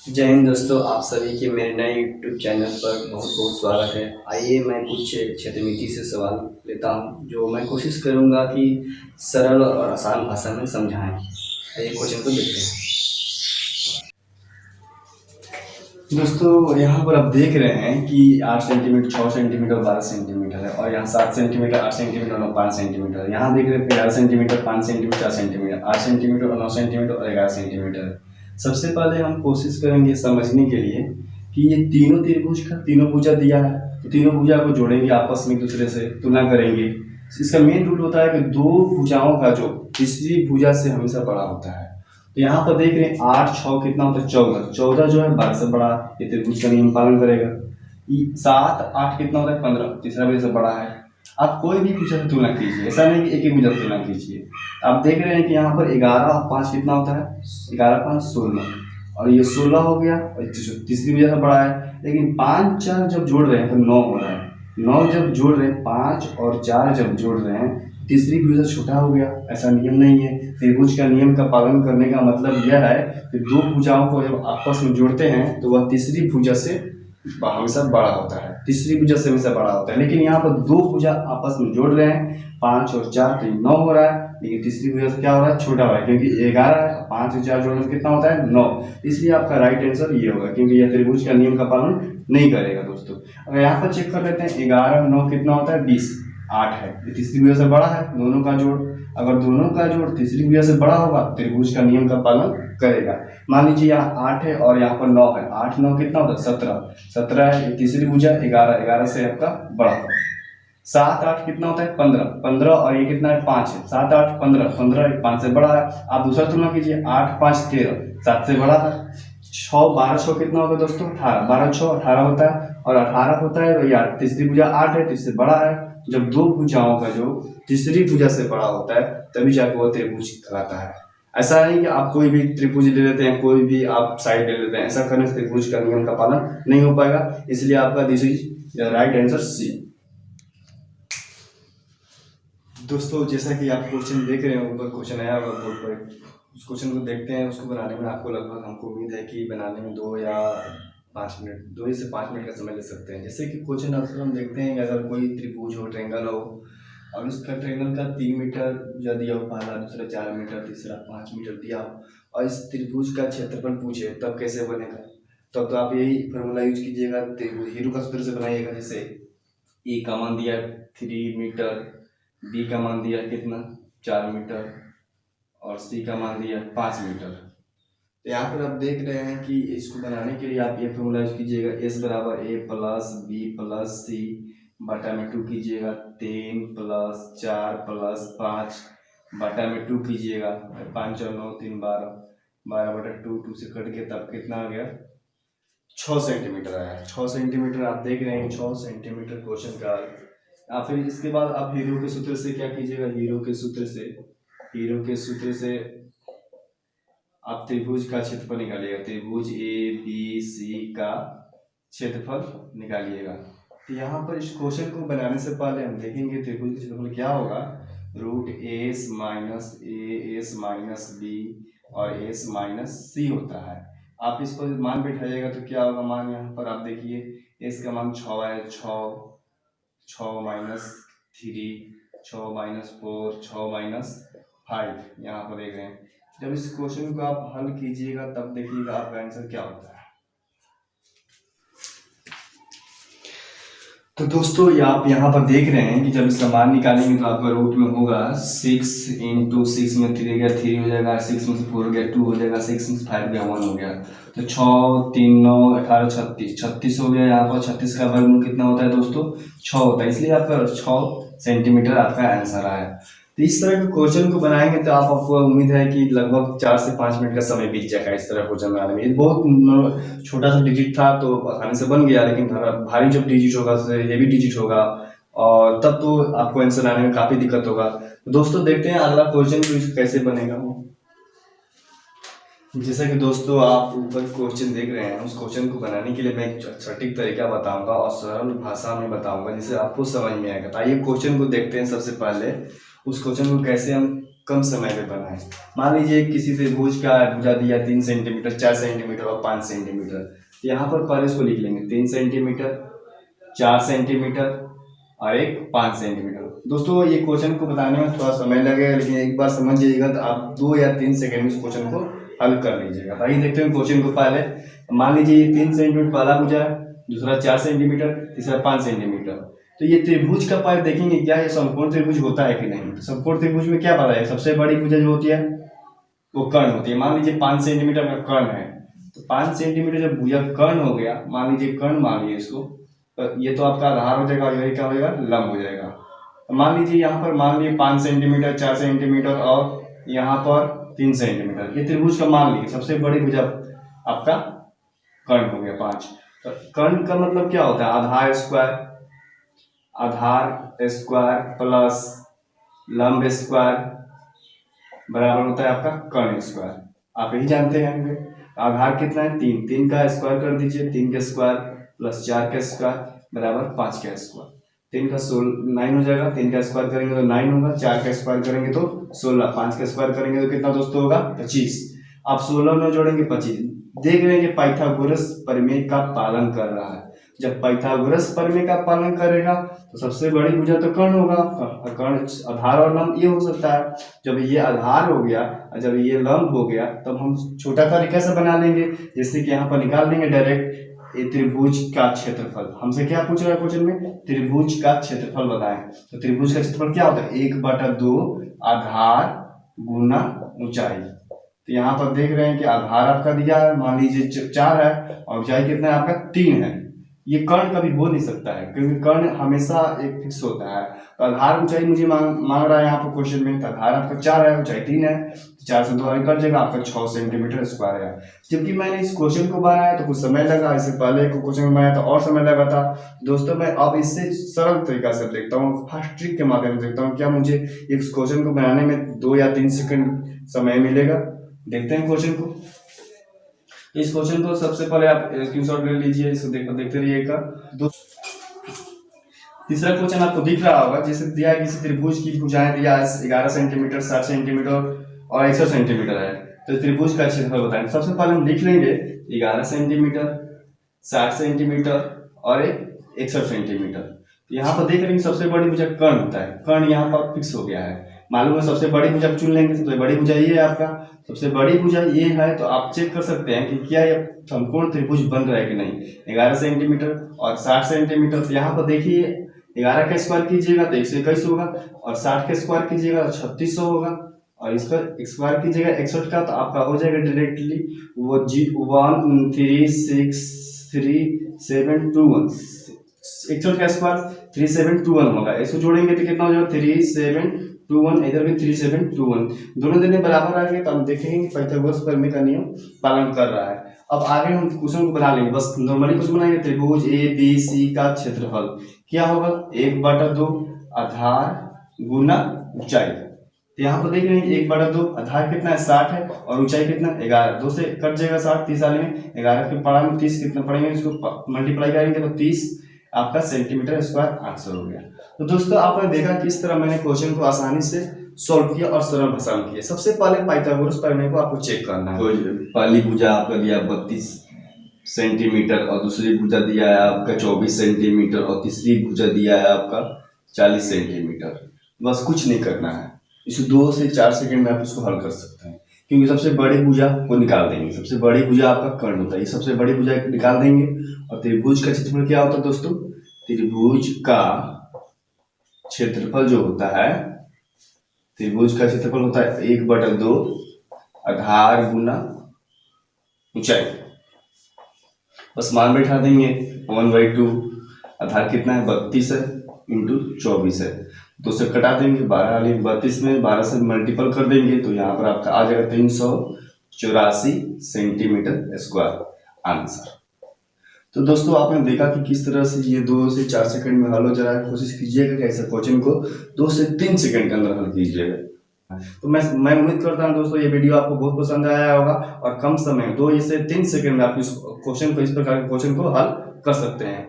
जय हिंद दोस्तों, आप सभी के मेरे नए यूट्यूब चैनल पर बहुत बहुत स्वागत है। आइए मैं कुछ क्षेत्रमिति से सवाल लेता हूं जो मैं कोशिश करूंगा कि सरल और आसान भाषा में समझाएं। आइए क्वेश्चन को देखते हैं। दोस्तों यहाँ पर आप देख रहे हैं कि 8 सेंटीमीटर, 6 सेंटीमीटर, 12 सेंटीमीटर है और यहाँ 7 सेंटीमीटर, 8 सेंटीमीटर और 5 सेंटीमीटर। यहाँ देख रहे हैं 11 सेंटीमीटर, 5 सेंटीमीटर, 4 सेंटीमीटर, 8 सेंटीमीटर और 9 सेंटीमीटर और 11 सेंटीमीटर है। सबसे पहले हम कोशिश करेंगे समझने के लिए कि ये तीनों त्रिभुज का तीनों भुजा दिया है, तो तीनों भुजा को जोड़ेंगे आपस में, एक दूसरे से तुलना करेंगे। इसका मेन रूल होता है कि दो भुजाओं का जो तीसरी भुजा से हमेशा बड़ा होता है। तो यहाँ पर देख रहे हैं 8 6 कितना होता है 14, 14 जो है 12 से बड़ा, ये त्रिभुज का नियम पालन करेगा। 7 8 कितना होता है 15, तीसरा भुजा से बड़ा है। आप कोई भी भुजा से तुलना कीजिए, ऐसा नहीं कि एक ही भुजा से तुलना कीजिए। आप देख रहे हैं कि यहाँ पर 11 और 5 कितना होता है 11 5 16, और ये 16 हो गया और तीसरी भुजा से बड़ा है। लेकिन 5 4 जब जोड़ रहे हैं तो 9 हो रहा है, 9 जब जोड़ रहे हैं 5 और 4 जब जोड़ रहे हैं तीसरी भुजा छोटा हो गया। ऐसा नियम नहीं है। त्रिभुज का नियम का पालन करने का मतलब यह है कि दो भुजाओं को जब आपस में जोड़ते हैं तो वह तीसरी भुजा से हमेशा बड़ा होता है, तीसरी भुजा से हमेशा बड़ा होता है। लेकिन यहाँ पर दो भुजा आपस में जोड़ रहे हैं 5 और 4 तो 9 हो रहा है, लेकिन तीसरी भुजा से क्या हो रहा है छोटा हो रहा है, क्योंकि 11 है 5 और 4 जोड़ने से कितना होता है 9। इसलिए आपका राइट आंसर ये होगा, क्योंकि यह त्रिभुज का नियम का पालन नहीं करेगा। दोस्तों अगर यहाँ पर चेक कर लेते हैं 11 9 कितना होता है 20, 8 है, तीसरी भुजा से बड़ा है, दोनों का जोड़। अगर दोनों का जोड़ तीसरी भुजा से बड़ा होगा त्रिभुज का नियम का पालन करेगा। मान लीजिए यहाँ 8 है और यहाँ पर 9 है, 8 9 कितना होता है 17, 17 है तीसरी भुजा, 11 11 से आपका बड़ा होगा। 7 8 कितना होता है 15, 15 और ये कितना है 5 है, 7 8 15, 15 5 से बड़ा है। आप दूसरा तुलना कीजिए 8 5 13, 7 से बड़ा है। 6 12 6 कितना होगा दोस्तों 18, 12 6 18 होता है, और 18 होता है तो यार तीसरी भुजा 8 है तो इससे बड़ा है। जब दो भुजाओं का जो तीसरी भुजा से बड़ा होता है तभी जाकर वह त्रिभुज कहलाता है। ऐसा नहीं कि आप कोई भी त्रिभुज ले लेते हैं, कोई भी आप साइड ले लेते हैं, ऐसा करने से त्रिभुज का नियम का पालन नहीं हो पाएगा। इसलिए आपका this is right answer C. दोस्तों जैसा कि आप क्वेश्चन देख रहे हैं, ऊपर क्वेश्चन आया हुआ बोर्ड पर, उस क्वेश्चन को देखते हैं। उसको बनाने में आपको लगभग, हमको उम्मीद है कि बनाने में 2 या 5 मिनट, 2 से 5 मिनट का समय ले सकते हैं। जैसे कि क्वेश्चन आंसर हम देखते हैं कि अगर कोई त्रिभुज हो, ट्रायंगल हो, और उसका ट्रायंगल का 3 मीटर या दिया हो, पहला, दूसरा 4 मीटर, तीसरा 5 मीटर दिया हो, और इस त्रिभुज का क्षेत्रफल पूछे तब कैसे बनेगा। तब तो आप यही फॉर्मूला यूज कीजिएगा, त्रिभुज हीरो का सूत्र से बनाइएगा। जैसे ए का मान दिया 3 मीटर, बी का मान दिया कितना 4 मीटर, और सी का मान दिया 5 मीटर। तो यहाँ पर आप देख रहे हैं कि इसको बनाने के लिए आप ये फॉर्मूला यूज कीजिएगा, एस बराबर ए प्लस बी प्लस सी बटा में 2 कीजिएगा, 3 प्लस 4 प्लस 5 बटा में 2 कीजिएगा, 5 और 9 3 12, 12 बटा 2, 2 से कट के तब कितना आ गया 6 सेंटीमीटर आया। 6 सेंटीमीटर आप देख रहे हैं, 6 सेंटीमीटर क्वेश्चन का। आप फिर इसके बाद आप हीरो के सूत्र से क्या कीजिएगा, हीरो के सूत्र से आप त्रिभुज का क्षेत्रफल निकालिएगा, त्रिभुज ए बी सी का क्षेत्रफल निकालिएगा। तो यहाँ पर इस क्वेश्चन को बनाने से पहले हम देखेंगे त्रिभुज का क्षेत्रफल क्या होगा। Root S minus A S minus B और एस माइनस सी होता है। आप इसको मान बैठाइएगा तो क्या होगा मान, यहाँ पर आप देखिए एस का मान 6 है, 6 माइनस 3, 6 माइनस 4, 6 माइनस 5, यहाँ पर देख रहे हैं। जब इस क्वेश्चन को आप हल कीजिएगा तब देखिएगा आपका आंसर क्या होता है। तो दोस्तों ये आप यहाँ पर देख रहे हैं कि जब इसका मान निकालेंगे तो आपका रूट में होगा 6 इंटू 6 में 3 गया 3 हो जाएगा, 6 में से 4 गया 2 हो जाएगा, 6 में से 5 गया 1 हो गया। तो 6 3 9 18 36, 36 हो गया। यहाँ पर 36 का वर्गमूल कितना होता है दोस्तों 6 होता है, इसलिए आपका 6 सेंटीमीटर आपका आंसर आया। तो इस तरह के क्वेश्चन को बनाएंगे तो आपको उम्मीद है कि लगभग 4 से 5 मिनट का समय बीत जाएगा इस तरह क्वेश्चन बनाने में। ये बहुत छोटा सा डिजिट था तो आसानी से बन गया, लेकिन भारी जब डिजिट होगा, हेवी डिजिट होगा, और तब तो आपको आंसर आने में काफी दिक्कत होगा। तो दोस्तों देखते हैं अगला क्वेश्चन कैसे बनेगा वो। जैसा कि दोस्तों आप ऊपर क्वेश्चन देख रहे हैं, उस क्वेश्चन को बनाने के लिए मैं एक सटीक तरीका बताऊंगा और सरल भाषा में बताऊंगा जिससे आपको समझ में आएगा। तो आइए क्वेश्चन को देखते हैं। सबसे पहले उस क्वेश्चन को कैसे हम कम समय में बनाएं। मान लीजिए किसी त्रिभुज का भुजा दिया 3 सेंटीमीटर, 4 सेंटीमीटर और 5 सेंटीमीटर, तो यहाँ पर पहले इसको लिख लेंगे 3 सेंटीमीटर, 4 सेंटीमीटर और एक 5 सेंटीमीटर। दोस्तों ये क्वेश्चन को बताने में थोड़ा समय लगेगा, लेकिन एक बार समझ जाइएगा तो आप 2 या 3 सेकंड में इस क्वेश्चन को हल कर लीजिएगा। तो आइए देखते हैं क्वेश्चन को। पहले मान लीजिए 3 सेंटीमीटर पहला भुजा है, दूसरा 4 सेंटीमीटर, तीसरा 5 सेंटीमीटर। तो ये त्रिभुज का पार्ट देखेंगे क्या ये समकोण त्रिभुज होता है कि नहीं। तो समकोण त्रिभुज में क्या पता है, सबसे बड़ी भुजा जो होती है वो कर्ण होती है। मान लीजिए 5 सेंटीमीटर का कर्ण है, तो 5 सेंटीमीटर जब भुजा कर्ण हो गया, मान लीजिए कर्ण मान लीजिए इसको, तो ये तो आपका आधार हो जाएगा और ये क्या हो जाएगा, लंब हो जाएगा। तो मान लीजिए यहाँ पर मान लीजिए 5 सेंटीमीटर, 4 सेंटीमीटर और यहाँ पर 3 सेंटीमीटर, ये त्रिभुज का मान लीजिए सबसे बड़ी भुजा आपका कर्ण हो गया 5। तो कर्ण का मतलब क्या होता है, आधार स्क्वायर प्लस लंब स्क्वायर बराबर होता है आपका कर्ण स्क्वायर। आप यही जानते हैं। आधार कितना है, 3, 3 का स्क्वायर कर दीजिए, 3 का स्क्वायर प्लस 4 का स्क्वायर बराबर 5 का स्क्वायर। 3 का 9 हो जाएगा, 3 का स्क्वायर करेंगे तो 9 होगा, 4 का स्क्वायर करेंगे तो 16, 5 का स्क्वायर करेंगे तो कितना दोस्तों होगा, 25। आप 16 में जोड़ेंगे 25। देख रहे हैं कि पाइथागोरस प्रमेय का पालन कर रहा है। जब पाइथागोरस प्रमेय का पालन करेगा तो सबसे बड़ी भुजा तो कर्ण होगा। कर्ण आधार और लंब ये हो सकता है। जब ये आधार हो गया और जब ये लंब हो गया तब हम छोटा तरीके से बना लेंगे, जैसे कि यहाँ पर निकाल लेंगे डायरेक्ट त्रिभुज का क्षेत्रफल। हमसे क्या पूछ रहा है क्वेश्चन में, त्रिभुज का क्षेत्रफल बताएं। तो त्रिभुज का क्षेत्रफल क्या होता है, 1/2 आधार गुना ऊंचाई। तो यहाँ पर देख रहे हैं कि आधार आपका दिया है, मान लीजिए 4 है और ऊंचाई कितना है आपका 3 है। ये कर्ण कभी हो नहीं सकता है क्योंकि कर्ण हमेशा एक फिक्स होता है। तो आधार ऊंचाई मुझे मांग रहा है यहाँ पर क्वेश्चन में, तो आधार आपका 4 है, ऊंचाई 3 है, 4 से 2 कट जाएगा, आपका 6 सेंटीमीटर स्क्वायर है। जबकि मैंने इस क्वेश्चन को बनाया तो कुछ समय लगा, इससे पहले को क्वेश्चन बनाया तो और समय लगा था। दोस्तों मैं अब इससे सरल तरीका से देखता हूँ, फास्ट ट्रिक के माध्यम से देखता हूँ, क्या मुझे इस क्वेश्चन को बनाने में 2 या 3 सेकंड समय मिलेगा। देखते हैं क्वेश्चन को। इस क्वेश्चन को सबसे पहले आप स्क्रीनशॉट ले लीजिए, इसको देखते रहिएगा। तीसरा क्वेश्चन आपको दिख रहा होगा, जैसे दिया है किसी त्रिभुज की भुजाएं दिया है 11 सेंटीमीटर, 60 सेंटीमीटर और 61 सेंटीमीटर है। तो त्रिभुज का क्षेत्रफल बताएं। सबसे पहले हम लिख लेंगे 11 सेंटीमीटर, 60 सेंटीमीटर और 61 सेंटीमीटर। यहाँ पर देख रहे हैं सबसे बड़ी भुजा कर्ण होता है, कर्ण यहाँ पर फिक्स हो गया है। मालूम है सबसे बड़ी भुजा चुन लेंगे, सबसे बड़ी भुजा ये है आपका, सबसे बड़ी भुजा ये है। तो आप चेक कर सकते हैं कि क्या ये समकोण त्रिभुज बन रहा है कि नहीं। 11 सेंटीमीटर और 60 सेंटीमीटर, तो यहाँ पर देखिए 11 का स्क्वायर कीजिएगा तो 121 होगा और 60 का स्क्वायर कीजिएगा तो 3600 होगा और इसका स्क्वायर कीजिएगा 61 का तो आपका हो जाएगा डायरेक्टली वो 1363721। 61 का स्क्वायर 3721 होगा, इसको जोड़ेंगे तो कितना हो जाएगा 3721, इधर भी 3721, दोनों जने बराबर आएंगे तो हम देखेंगे कि पाइथागोरस प्रमेय का नियम पालन कर रहा है। अब आगे हम क्वेश्चन को बना लेंगे, बस नॉर्मली क्वेश्चन बनाएंगे। त्रिभुज ABC का क्षेत्रफल क्या होगा, 1/2 आधार गुना ऊंचाई। तो यहाँ पर देख रहे हैं 1/2 आधार कितना है 60 है और ऊंचाई कितना 11, 2 से कट जाएगा 60, 30 वाले में 11 के पढ़ा में 30 कितना पड़ेंगे, इसको मल्टीप्लाई करेंगे तो 30 आपका सेंटीमीटर स्क्वायर आंसर हो गया। तो दोस्तों आपने देखा किस तरह मैंने क्वेश्चन को आसानी से सॉल्व किया और सरल भाषा में किया। सबसे पहले पाइथागोरस प्रमेय को आपको चेक करना है। पहली भुजा आपका दिया 32 सेंटीमीटर और दूसरी भुजा दिया है आपका 24 सेंटीमीटर और तीसरी भुजा दिया है आपका 40 सेंटीमीटर। बस कुछ नहीं करना है, इसे 2 से 4 सेकंड में आप इसको हल कर सकते हैं, क्योंकि सबसे बड़ी भुजा को निकाल देंगे। सबसे बड़ी भुजा आपका कर्ण होता है, ये सबसे बड़ी भुजा निकाल देंगे। और त्रिभुज का क्षेत्रफल क्या होता है दोस्तों, त्रिभुज का क्षेत्रफल जो होता है, त्रिभुज का क्षेत्रफल होता है 1/2 आधार गुना ऊंचाई। बस मान बैठा देंगे 1/2, आधार कितना है 32 है इंटू 24 है, 2 से कटा देंगे, 32 में 12 से मल्टीपल कर देंगे तो यहाँ पर आपका आ जाएगा 384 सेंटीमीटर स्क्वायर आंसर। तो दोस्तों आपने देखा कि किस तरह से ये 2 से 4 सेकंड में हल हो जा रहा है। कोशिश कीजिएगा कि ऐसे क्वेश्चन को 2 से 3 सेकंड के अंदर हल कीजिएगा। तो मैं उम्मीद करता हूं दोस्तों ये वीडियो आपको बहुत पसंद आया होगा और कम समय 2 से 3 सेकंड में आप इस क्वेश्चन को, इस प्रकार के क्वेश्चन को हल कर सकते हैं।